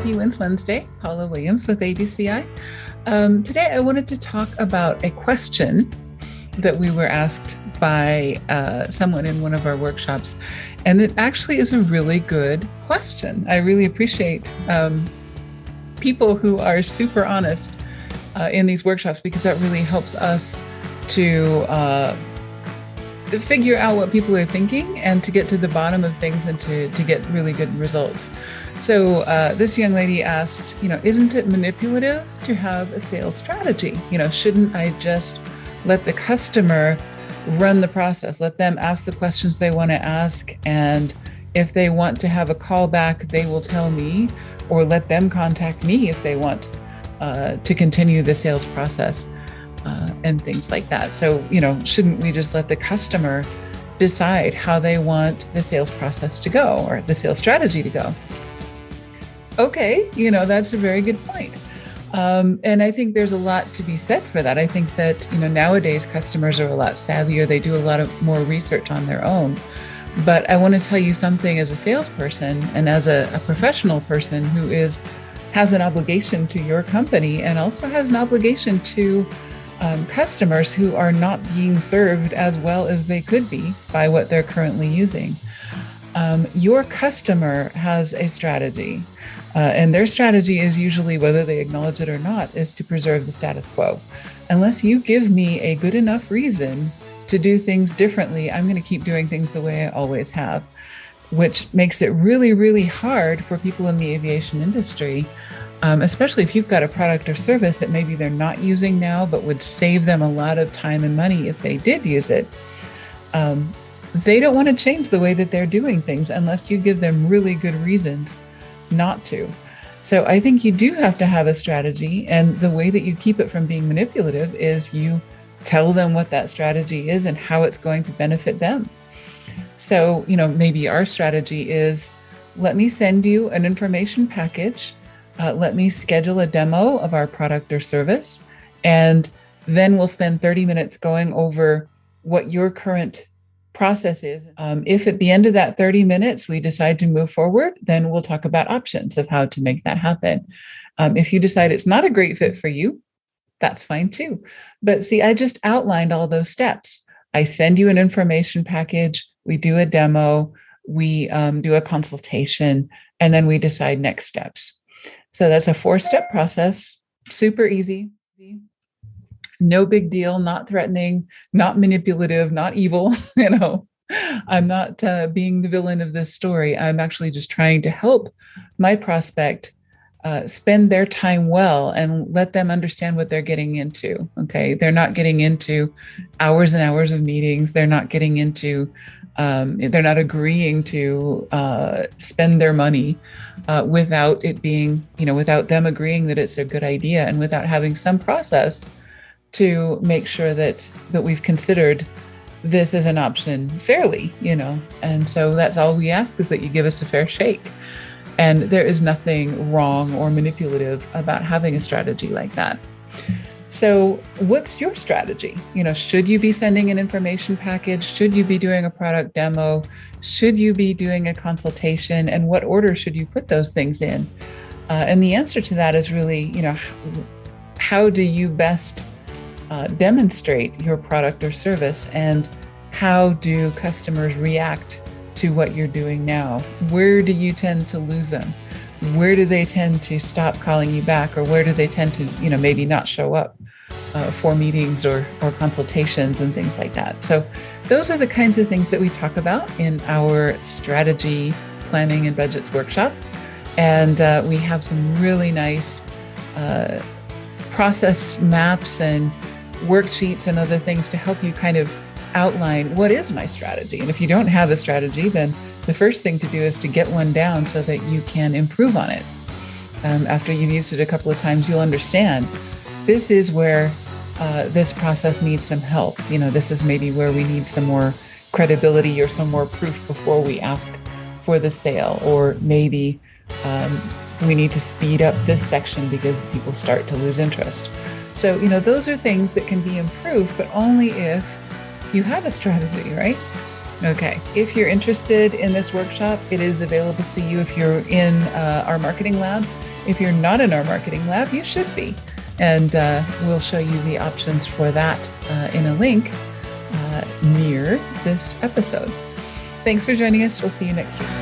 Happy Wins Wednesday. Paula Williams with ABCI. Today, I wanted to talk about a question that we were asked by someone in one of our workshops. And it actually is a really good question. I really appreciate people who are super honest in these workshops, because that really helps us to figure out what people are thinking and to get to the bottom of things and to get really good results. So this young lady asked, isn't it manipulative to have a sales strategy? Shouldn't I just let the customer run the process, let them ask the questions they want to ask, and if they want to have a call back, they will tell me, or let them contact me if they want to continue the sales process and things like that. So, shouldn't we just let the customer decide how they want the sales process to go or the sales strategy to go? Okay, that's a very good point. And I think there's a lot to be said for that. I think that, nowadays customers are a lot savvier. They do a lot of more research on their own. But I want to tell you something as a salesperson and as a professional person who has an obligation to your company and also has an obligation to customers who are not being served as well as they could be by what they're currently using. Your customer has a strategy. And their strategy is usually, whether they acknowledge it or not, is to preserve the status quo. Unless you give me a good enough reason to do things differently, I'm going to keep doing things the way I always have, which makes it really, really hard for people in the aviation industry, especially if you've got a product or service that maybe they're not using now, but would save them a lot of time and money if they did use it. They don't want to change the way that they're doing things unless you give them really good reasons not to. So I think you do have to have a strategy, and the way that you keep it from being manipulative is you tell them what that strategy is and how it's going to benefit them. So, maybe our strategy is, let me send you an information package, let me schedule a demo of our product or service, and then we'll spend 30 minutes going over what your current process is. If at the end of that 30 minutes we decide to move forward, then we'll talk about options of how to make that happen. If you decide it's not a great fit for you, that's fine too. But see, I just outlined all those steps. I send you an information package, we do a demo, we do a consultation, and then we decide next steps. So that's a 4-step process, super easy. No big deal, not threatening, not manipulative, not evil. I'm not being the villain of this story. I'm actually just trying to help my prospect spend their time well and let them understand what they're getting into. Okay. They're not getting into hours and hours of meetings. They're not getting into, they're not agreeing to spend their money without it being, without them agreeing that it's a good idea and without having some process to make sure that we've considered this as an option fairly, and so that's all we ask, is that you give us a fair shake. And there is nothing wrong or manipulative about having a strategy like that. So what's your strategy? Should you be sending an information package? Should you be doing a product demo? Should you be doing a consultation? And what order should you put those things in? And the answer to that is really, how do you best demonstrate your product or service, and how do customers react to what you're doing now? Where do you tend to lose them? Where do they tend to stop calling you back, or where do they tend to, maybe not show up for meetings or consultations and things like that? So those are the kinds of things that we talk about in our strategy planning and budgets workshop. And we have some really nice process maps and worksheets and other things to help you kind of outline, what is my strategy? And if you don't have a strategy, then the first thing to do is to get one down so that you can improve on it. After you've used it a couple of times, you'll understand this is where this process needs some help. This is maybe where we need some more credibility or some more proof before we ask for the sale, or maybe we need to speed up this section because people start to lose interest. So, those are things that can be improved, but only if you have a strategy, right? Okay. If you're interested in this workshop, it is available to you if you're in our marketing lab If you're not in our marketing lab, you should be. And we'll show you the options for that in a link near this episode. Thanks for joining us. We'll see you next week.